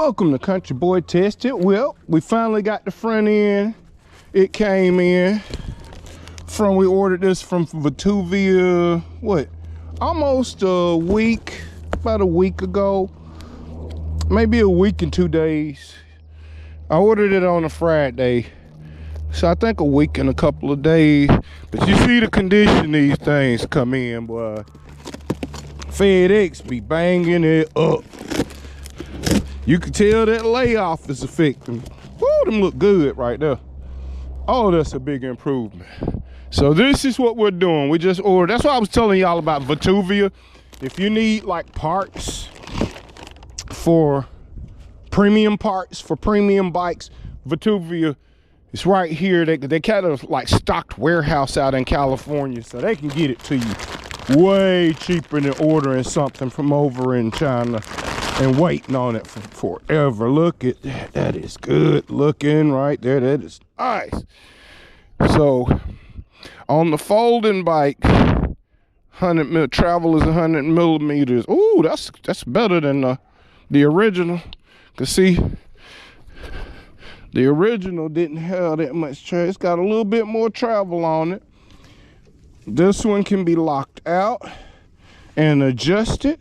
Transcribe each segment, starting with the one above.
Welcome to Country Boy Tested. Well, we finally got the front end. It came in from, we ordered this from Vtuvia, what, almost a week, about a week ago, maybe a week and 2 days. I ordered it on a Friday, so I think a week and a couple of days. But you see the condition these things come in, boy. FedEx be banging it up. You can tell that layoff is affecting. Woo, them look good right there. Oh, that's a big improvement. So this is what we're doing. We just ordered. That's why I was telling y'all about Vtuvia. If you need like parts for premium bikes, Vtuvia is right here. They kind of like stocked warehouse out in California, so they can get it to you way cheaper than ordering something from over in China and waiting on it for forever. Look at that. That is good looking right there. That is nice. So on the folding bike, travel is 100 millimeters. Ooh, that's better than the original. Cause see, the original didn't have that much travel. It's got a little bit more travel on it. This one can be locked out and adjusted.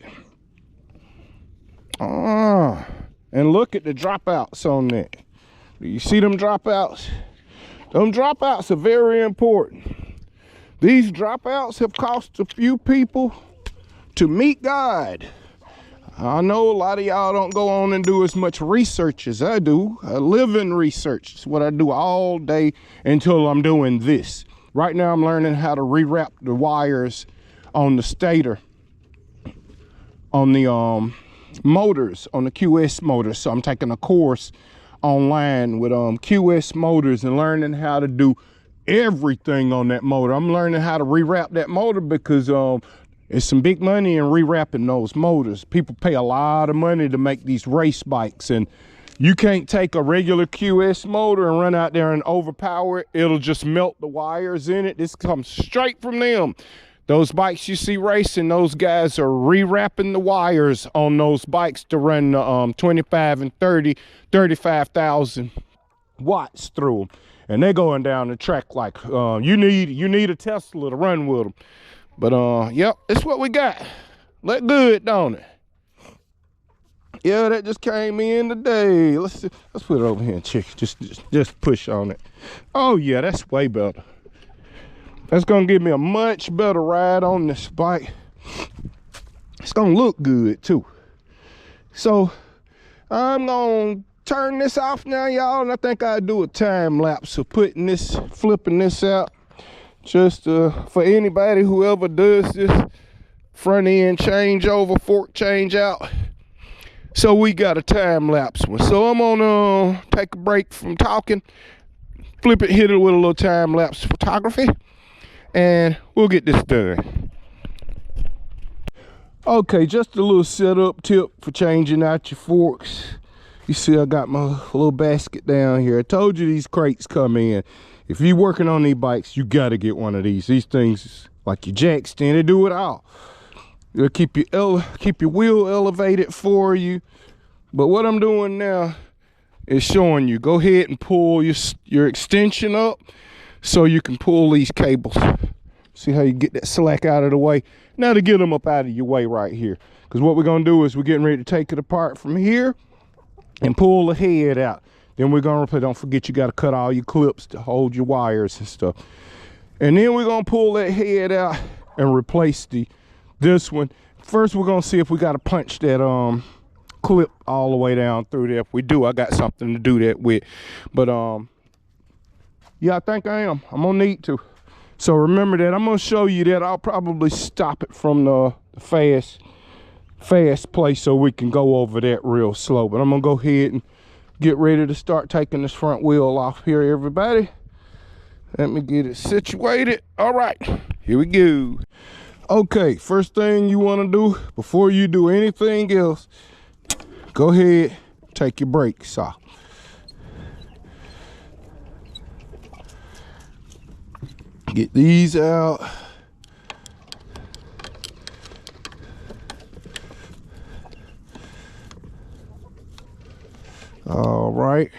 And look at the dropouts on that. Do you see them dropouts? Them dropouts are very important. These dropouts have cost a few people to meet God. I know a lot of y'all don't go on and do as much research as I do. I live in research. It's what I do all day until I'm doing this. Right now I'm learning how to rewrap the wires on the stator, on the motors, on the QS motors. So I'm taking a course online with QS motors and learning how to do everything on that motor. I'm learning how to rewrap that motor because it's some big money in rewrapping those motors. People pay a lot of money to make these race bikes, and you can't take a regular QS motor and run out there and overpower it. It'll just melt the wires in it. This comes straight from them. Those bikes you see racing, those guys are rewrapping the wires on those bikes to run 25 and 30, 35,000 watts through them. And they're going down the track like you need a Tesla to run with them. But yep, it's what we got. Look good, don't it? Yeah, that just came in today. Let's put it over here and check. Just push on it. Oh yeah, that's way better. That's gonna give me a much better ride on this bike. It's gonna look good too. So I'm gonna turn this off now, y'all, and I think I'll do a time lapse of flipping this out. Just for anybody who ever does this front end changeover, fork change out. So we got a time lapse one. So I'm gonna take a break from talking, flip it, hit it with a little time lapse photography, and we'll get this done. Okay, just a little setup tip for changing out your forks. You see I got my little basket down here. I told you these crates come in. If you're working on these bikes, you gotta get one of these. These things, like your jack stand, they do it all. It'll keep your wheel elevated for you. But what I'm doing now is showing you, go ahead and pull your extension up so you can pull these cables. See how you get that slack out of the way? Now to get them up out of your way right here. Because what we're gonna do is we're getting ready to take it apart from here and pull the head out. Then we're gonna replace, don't forget you gotta cut all your clips to hold your wires and stuff. And then we're gonna pull that head out and replace this one. First we're gonna see if we gotta punch that clip all the way down through there. If we do, I got something to do that with. But yeah, I think I am. I'm gonna need to. So remember that I'm gonna show you that. I'll probably stop it from the fast place so we can go over that real slow. But I'm gonna go ahead and get ready to start taking this front wheel off here, everybody. Let me get it situated. All right, here we go. Okay, first thing you wanna do before you do anything else, go ahead, take your brakes off. Get these out. All right.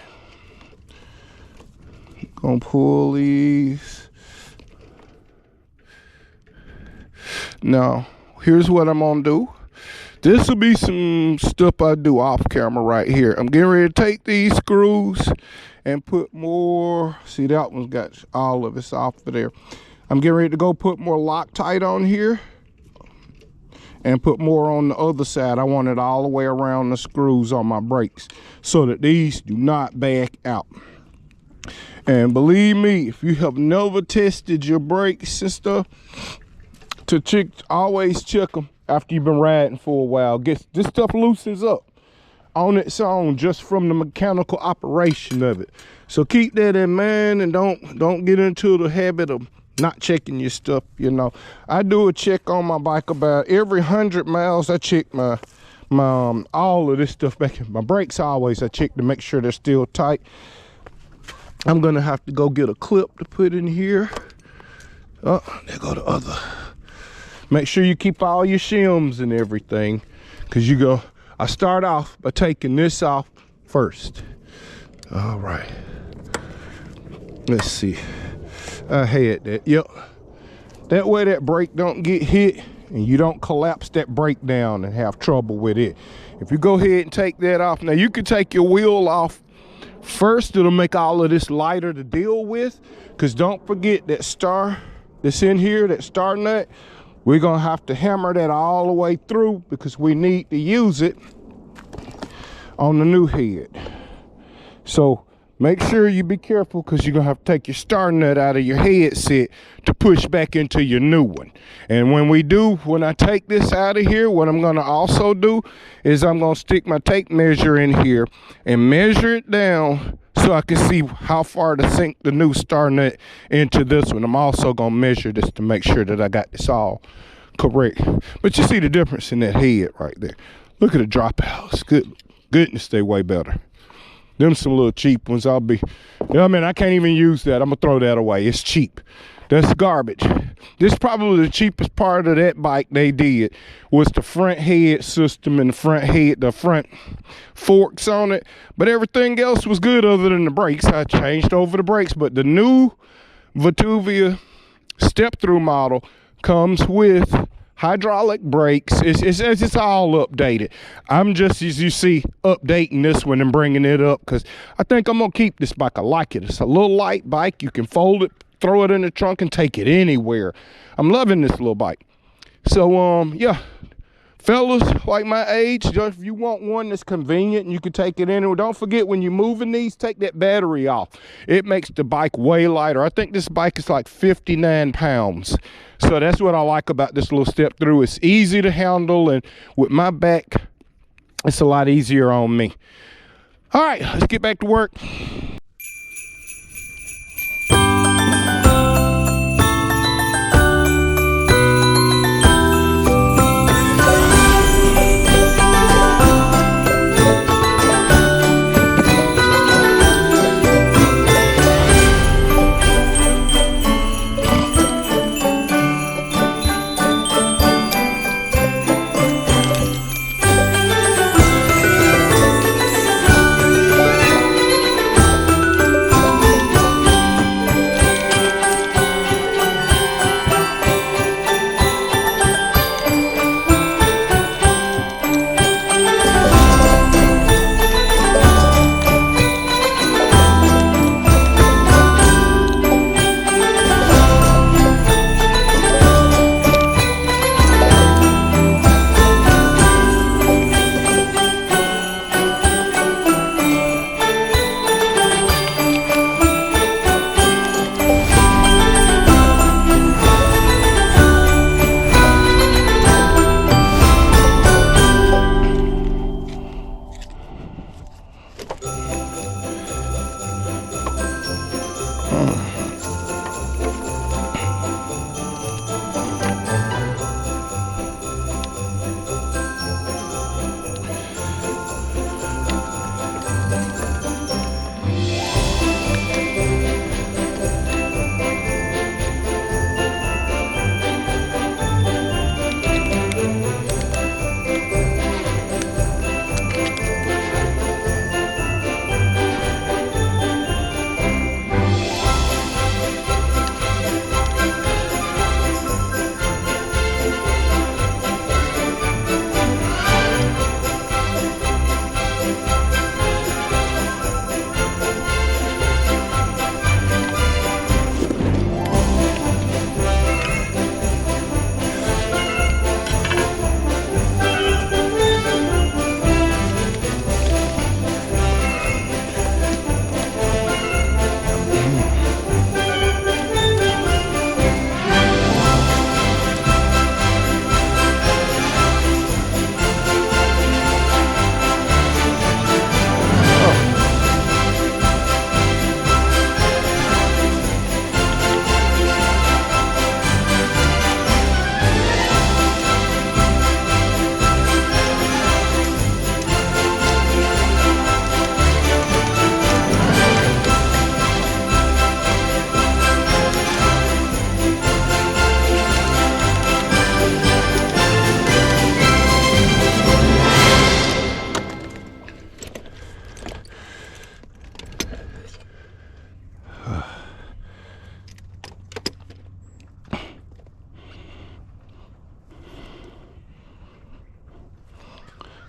Gonna pull these. Now, here's what I'm gonna do. This will be some stuff I do off camera right here. I'm getting ready to take these screws and put more. See, that one's got all of it's off of there. I'm getting ready to go put more Loctite on here and put more on the other side. I want it all the way around the screws on my brakes so that these do not back out. And believe me, if you have never tested your brakes and stuff, always check them after you've been riding for a while. This stuff loosens up on its own just from the mechanical operation of it. So keep that in mind, and don't get into the habit of not checking your stuff. You know, I do a check on my bike about every 100 miles. I check my all of this stuff back in my brakes. Always I check to make sure they're still tight. I'm gonna have to go get a clip to put in here. Oh, there go the other. Make sure you keep all your shims and everything, because I start off by taking this off first. All right, let's see. I had that. Yep, that way that brake don't get hit and you don't collapse that brake down and have trouble with it. If you go ahead and take that off, now you can take your wheel off first. It'll make all of this lighter to deal with, because don't forget that star that's in here, that star nut, we're gonna have to hammer that all the way through, because we need to use it on the new head. So make sure you be careful, because you're gonna have to take your star nut out of your headset to push back into your new one. And when I take this out of here, what I'm gonna also do is I'm gonna stick my tape measure in here and measure it down so I can see how far to sink the new star nut into this one. I'm also gonna measure this to make sure that I got this all correct. But you see the difference in that head right there. Look at the dropouts. Goodness, they way better. Them some little cheap ones. I can't even use that. I'm gonna throw that away. It's cheap. That's garbage. This is probably the cheapest part of that bike they did, was the front head system and the front forks on it. But everything else was good other than the brakes. I changed over the brakes, but the new Vtuvia step-through model comes with hydraulic brakes. It's all updated. I'm just, as you see, updating this one and bringing it up, because I think I'm gonna keep this bike. I like it. It's a little light bike. You can fold it, throw it in the trunk, and take it anywhere. I'm loving this little bike. So yeah, fellas like my age, if you want one that's convenient and you can take it anywhere, don't forget when you're moving these, take that battery off. It makes the bike way lighter. I think this bike is like 59 pounds. So that's what I like about this little step through. It's easy to handle, and with my back, it's a lot easier on me. All right, let's get back to work.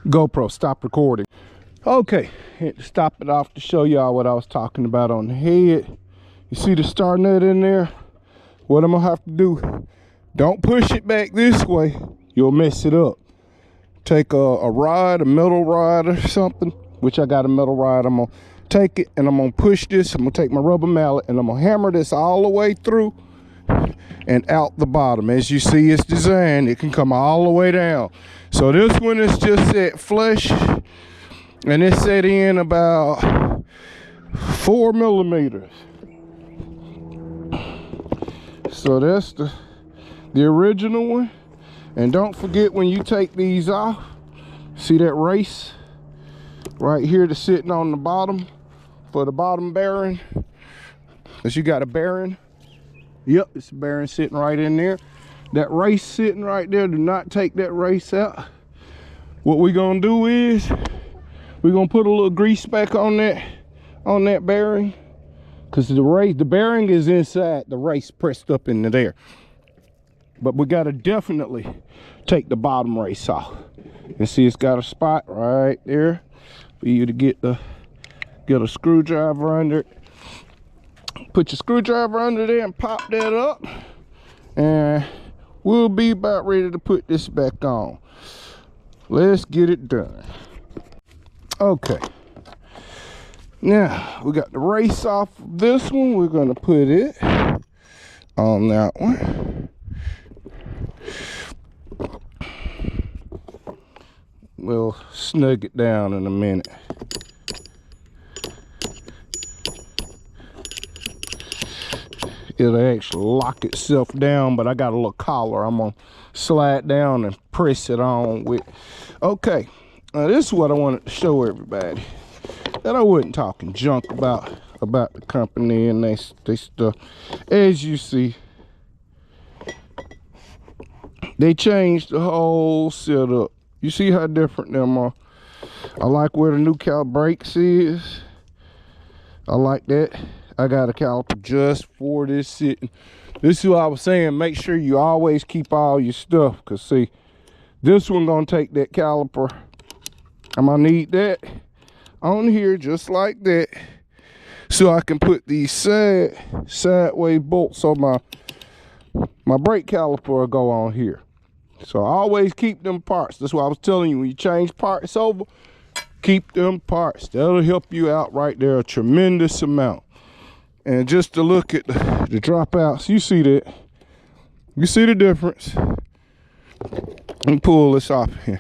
GoPro, stop recording. Okay, had to stop it off to show y'all what I was talking about on the head. You see the star nut in there? What I'm gonna have to do, don't push it back this way, you'll mess it up. Take a rod, a metal rod or something, which I got a metal rod. I'm gonna take it and I'm gonna push this. I'm gonna take my rubber mallet and I'm gonna hammer this all the way through and out the bottom. As you see, it's designed, it can come all the way down. So this one is just set flush, and it's set in about 4 millimeters. So that's the original one. And don't forget, when you take these off, see that race right here that's sitting on the bottom for the bottom bearing? Because you got a bearing. Yep, it's a bearing sitting right in there. That race sitting right there, do not take that race out. What we're gonna do is we're gonna put a little grease back on that bearing, because the bearing is inside the race pressed up into there. But we gotta definitely take the bottom race off. And see, it's got a spot right there for you to get a screwdriver under it. Put your screwdriver under there and pop that up, and we'll be about ready to put this back on. Let's get it done. Okay, now we got the race off of this one. We're gonna put it on that one. We'll snug it down in a minute. It'll actually lock itself down, but I got a little collar I'm gonna slide down and press it on with. Okay, now this is what I wanted to show everybody, that I wasn't talking junk about the company and they stuff. As you see, they changed the whole setup. You see how different them are. I like where the new cal brakes is. I like that. I got a caliper just for this sitting. This is what I was saying, make sure you always keep all your stuff, because see, this one gonna take that caliper. I'm gonna need that on here just like that, so I can put these sideways bolts so my brake caliper will go on here. So I always keep them parts. That's what I was telling you, when you change parts over, keep them parts. That'll help you out right there a tremendous amount. And just to look at the dropouts, you see that. You see the difference. Let me pull this off here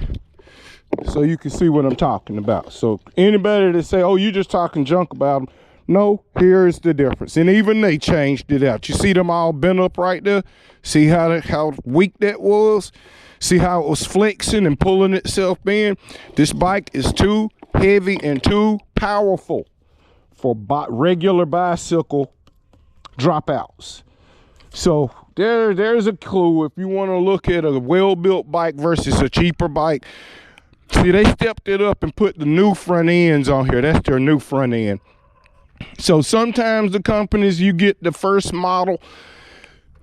so you can see what I'm talking about. So anybody that say, oh, you just talking junk about them, no, here is the difference. And even they changed it out. You see them all bent up right there? See how weak that was? See how it was flexing and pulling itself in? This bike is too heavy and too powerful for regular bicycle dropouts. So there's a clue if you want to look at a well-built bike versus a cheaper bike. See, they stepped it up and put the new front ends on here. That's their new front end. So sometimes the companies, you get the first model,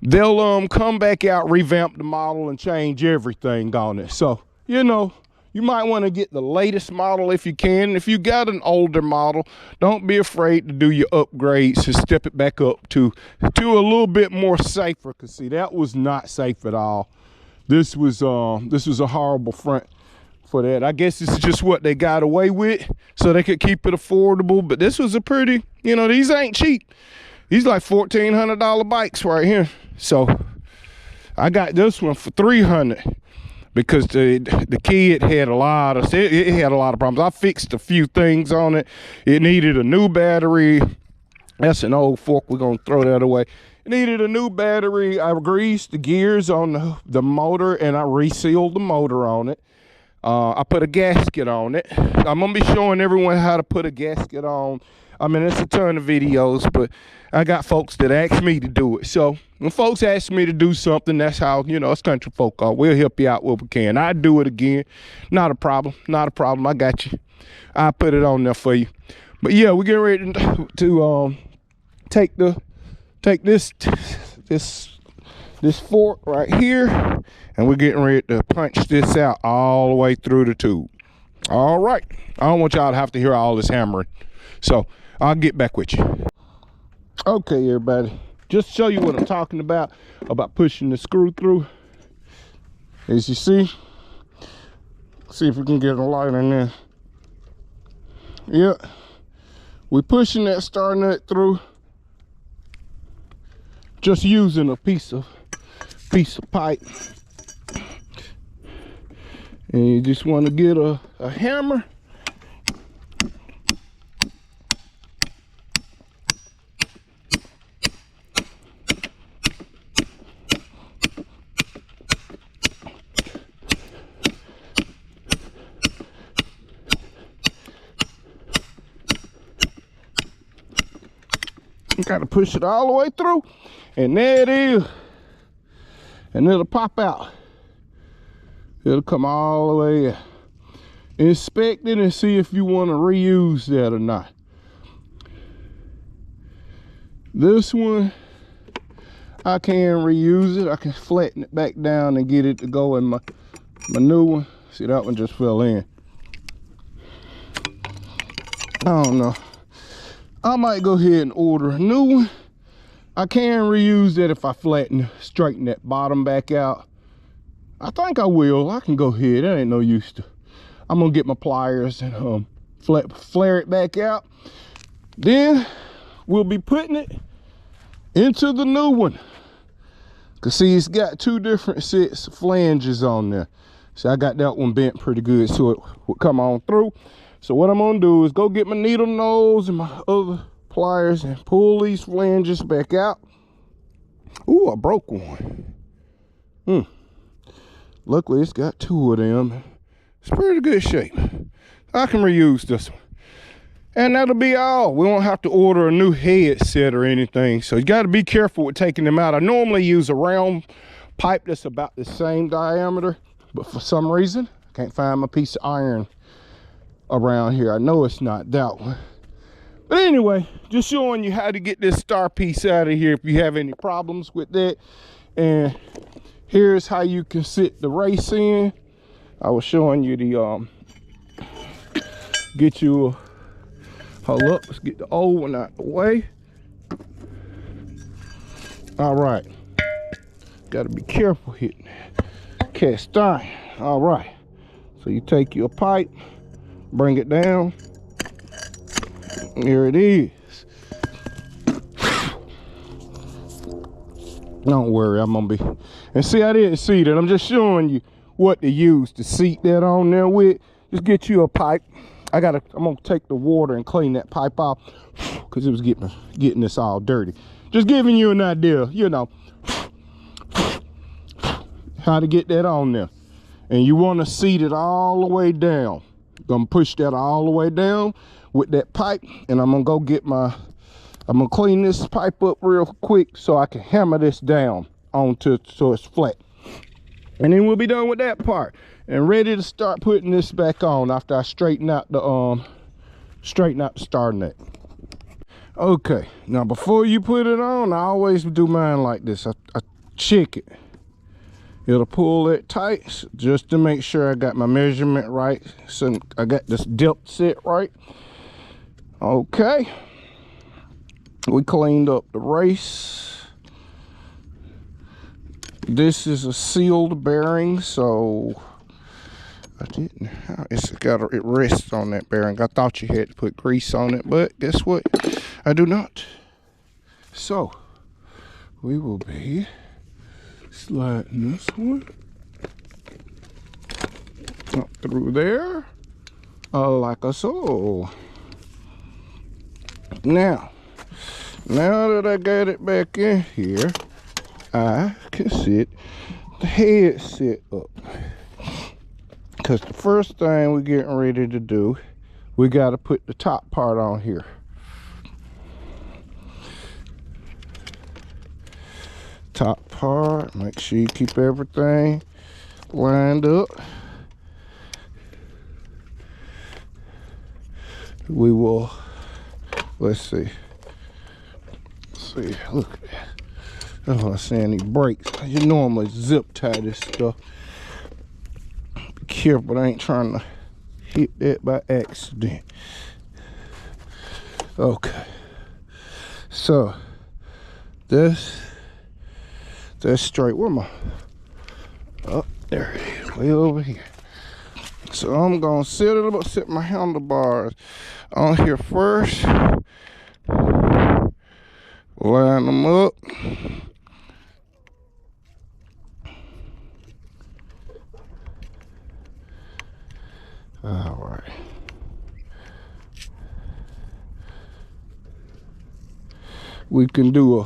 they'll come back out, revamp the model and change everything on it. So, you know, you might want to get the latest model if you can. If you got an older model, don't be afraid to do your upgrades and step it back up to a little bit more safer. Cause see, that was not safe at all. This was a horrible front for that. I guess this is just what they got away with, so they could keep it affordable. But this was a pretty, you know, these ain't cheap. These like $1,400 bikes right here. So I got this one for $300. Because the kid had a lot of problems. I fixed a few things on it. It needed a new battery. That's an old fork. We're gonna throw that away. It needed a new battery. I greased the gears on the motor and I resealed the motor on it. I put a gasket on it. I'm gonna be showing everyone how to put a gasket on. I mean, it's a ton of videos, but I got folks that ask me to do it. So when folks ask me to do something, that's how, you know, us country folk are. We'll help you out where we can. I do it again. Not a problem. Not a problem. I got you. I put it on there for you. But yeah, we're getting ready to take this fork right here, and we're getting ready to punch this out all the way through the tube. All right. I don't want y'all to have to hear all this hammering. So I'll get back with you. Okay, everybody. Just to show you what I'm talking about pushing the screw through. As you see if we can get a light in there. Yep. We're pushing that star nut through. Just using a piece of pipe. And you just want to get a hammer. You gotta push it all the way through, and there it is. And it'll pop out. It'll come all the way in. Inspect it and see if you want to reuse that or not. This one, I can reuse it. I can flatten it back down and get it to go in my new one. See, that one just fell in. I don't know. I might go ahead and order a new one. I can reuse that if I straighten that bottom back out. I think I will. I can go ahead. That ain't no use to. I'm gonna get my pliers and flare it back out. Then we'll be putting it into the new one. Cause see, it's got two different sets of flanges on there. So I got that one bent pretty good so it will come on through. So what I'm gonna do is go get my needle nose and my other pliers and pull these flanges back out. Ooh, I broke one. Luckily it's got two of them. It's pretty good shape. I can reuse this one. And that'll be all. We won't have to order a new head set or anything. So you gotta be careful with taking them out. I normally use a round pipe that's about the same diameter, but for some reason, I can't find my piece of iron around here. I know it's not that one. But anyway, just showing you how to get this star piece out of here if you have any problems with that. And here's how you can sit the race in. I was showing you the get you a, hold up, let's get the old one out the way. All right, got to be careful hitting that cast iron. All right, so you take your pipe, bring it down. Here it is. Don't worry, I'm gonna be. And see, I didn't see that. I'm just showing you what to use to seat that on there with. Just get you a pipe. I'm gonna take the water and clean that pipe off because it was getting this all dirty. Just giving you an idea, you know, how to get that on there. And you want to seat it all the way down. Gonna push that all the way down with that pipe, and I'm gonna clean this pipe up real quick so I can hammer this down so it's flat. And then we'll be done with that part and ready to start putting this back on after I straighten out the star nut. Okay, now before you put it on, I always do mine like this. I check it. It'll pull it tight just to make sure I got my measurement right. So I got this depth set right. Okay. We cleaned up the race. This is a sealed bearing, so it rests on that bearing. I thought you had to put grease on it, but guess what? I do not. So we will be sliding this one up through there, like so. Now that I got it back in here, I can sit the head set up. Because the first thing we're getting ready to do, we got to put the top part on here. Top part, make sure you keep everything lined up. We will, let's see, look at that. That's what I'm saying, these brakes. You normally zip tie this stuff. Be careful, I ain't trying to hit that by accident. Okay. So that's straight. Where am I? Oh, there it is, way over here. So I'm gonna set my handlebars on here first. Line them up. All right. We can do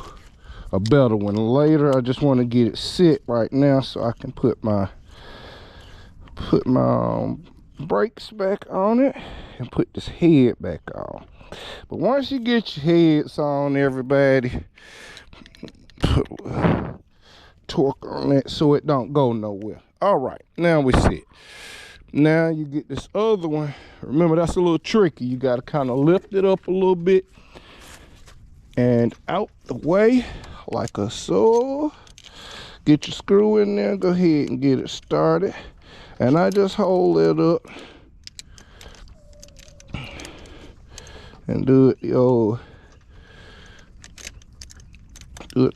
a better one later. I just want to get it set right now so I can put my brakes back on it and put this head back on. But once you get your heads on, everybody, put a torque on that so it don't go nowhere. All right, now we set. Now you get this other one. Remember, that's a little tricky. You got to kind of lift it up a little bit and out the way like so. Get your screw in there, go ahead and get it started. And I just hold it up and do it the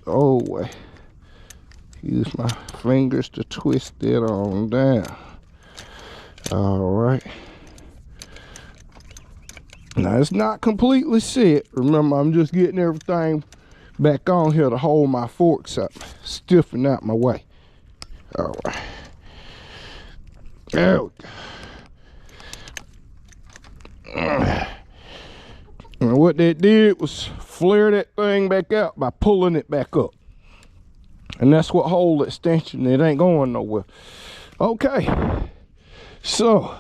old way. Use my fingers to twist it on down. All right. Now it's not completely set. Remember, I'm just getting everything back on here to hold my forks up, stiffen out my way. All right. There we go. And what that did was flare that thing back out by pulling it back up. And that's what hold extension. It ain't going nowhere. Okay. So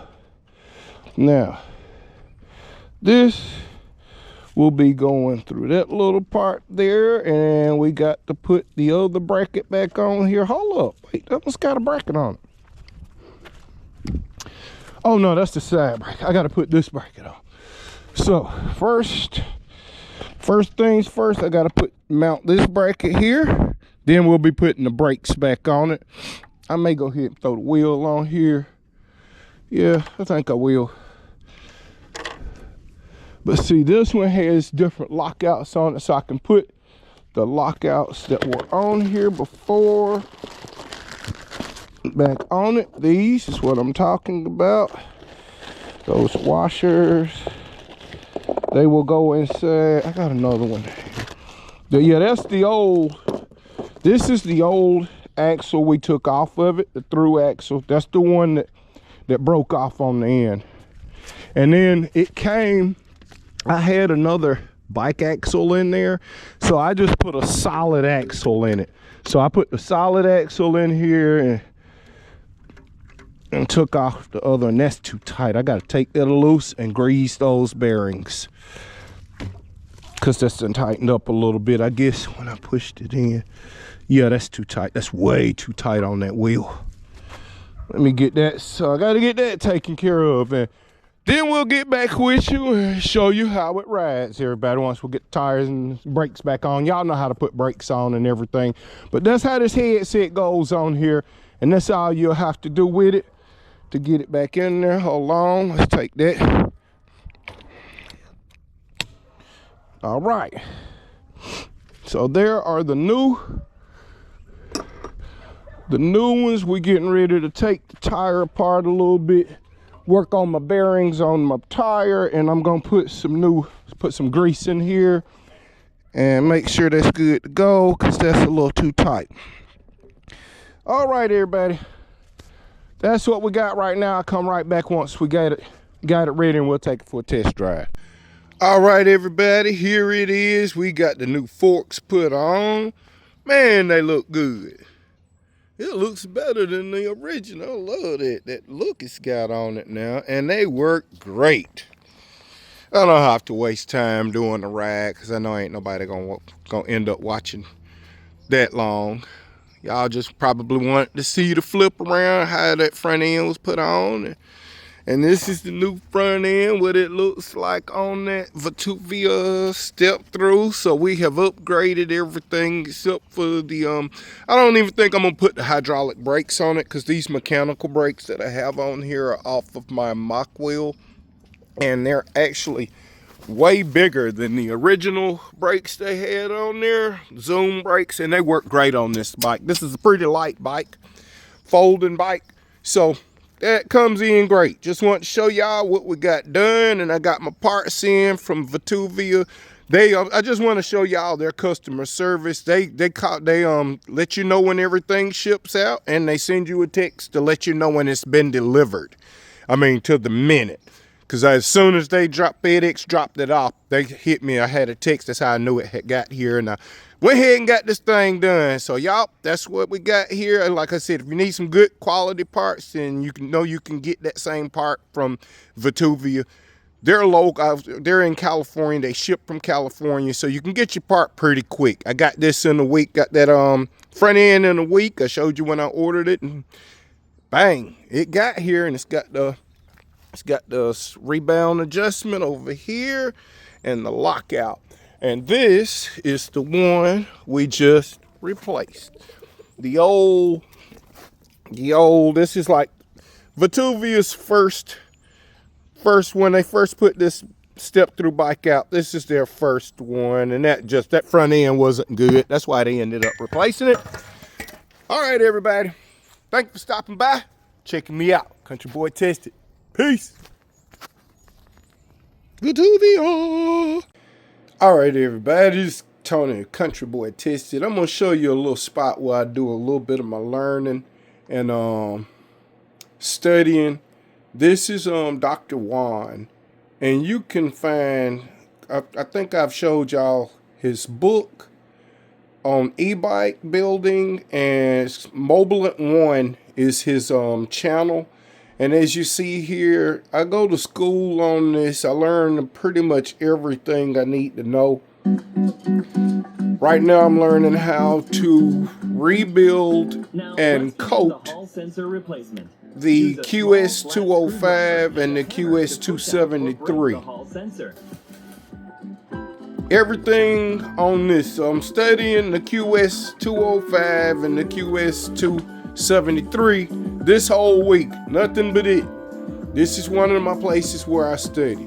now this will be going through that little part there, and we got to put the other bracket back on here. Hold up, wait, that one's got a bracket on it. Oh no, that's the side bracket. I got to put this bracket on. So first things first, I got to mount this bracket here. Then we'll be putting the brakes back on it. I may go ahead and throw the wheel on here. Yeah, I think I will. But see, this one has different lockouts on it, so I can put the lockouts that were on here before back on it. These is what I'm talking about. Those washers, they will go inside. I got another one. Yeah, that's the old, this is the old axle we took off of it, the through axle. That's the one that broke off on the end. And then it came, I had another bike axle in there, so I just put a solid axle in it. So I put the solid axle in here and took off the other, and that's too tight. I got to take that loose and grease those bearings because that's been tightened up a little bit, I guess, when I pushed it in. Yeah, that's too tight. That's way too tight on that wheel. Let me get that. So I got to get that taken care of, and then we'll get back with you and show you how it rides, everybody, once we get the tires and brakes back on. Y'all know how to put brakes on and everything. But that's how this headset goes on here, and that's all you'll have to do with it to get it back in there. Hold on, let's take that. All right. So there are the new ones. We're getting ready to take the tire apart a little bit, work on my bearings on my tire, and I'm gonna put some grease in here and make sure that's good to go, because that's a little too tight. All right, everybody, that's what we got right now. I'll come right back once we got it ready, and we'll take it for a test drive. All right, everybody, here it is. We got the new forks put on. Man, they look good. It looks better than the original. I love that look it's got on it now, and they work great. I don't have to waste time doing the ride, because I know ain't nobody gonna end up watching that long. Y'all just probably wanted to see the flip around, how that front end was put on, And this is the new front end, what it looks like on that Vtuvia step through. So we have upgraded everything except for the, I don't even think I'm gonna put the hydraulic brakes on it, because these mechanical brakes that I have on here are off of my mock wheel. And they're actually way bigger than the original brakes they had on there, Zoom brakes, and they work great on this bike. This is a pretty light bike, folding bike, so that comes in great. Just want to show y'all what we got done, and I got my parts in from Vtuvia. I just want to show y'all their customer service. They let you know when everything ships out, and they send you a text to let you know when it's been delivered. I mean, to the minute. Because as soon as FedEx dropped it off, they hit me. I had a text. That's how I knew it had got here. And I went ahead and got this thing done. So y'all, that's what we got here. And like I said, if you need some good quality parts, then you can get that same part from Vtuvia. They're local. They're in California. They ship from California, so you can get your part pretty quick. I got this in a week. Got that front end in a week. I showed you when I ordered it, and bang, it got here, and it's got the rebound adjustment over here and the lockout. And this is the one we just replaced. The old, this is like Vtuvia's first when they first put this step through bike out. This is their first one, and that front end wasn't good. That's why they ended up replacing it. All right, everybody. Thank you for stopping by, checking me out. Country Boy Tested. Peace. Vtuvia. All right, everybody. This is Tony, Country Boy Tested. I'm gonna show you a little spot where I do a little bit of my learning and studying. This is Dr. Juan, and you can find. I think I've showed y'all his book on e-bike building, and Mobilant One is his channel. And as you see here, I go to school on this. I learn pretty much everything I need to know. Right now I'm learning how to rebuild and coat the QS205 and the QS273. Everything on this. So I'm studying the QS205 and the QS273 this whole week. Nothing but it. This is one of my places where I study.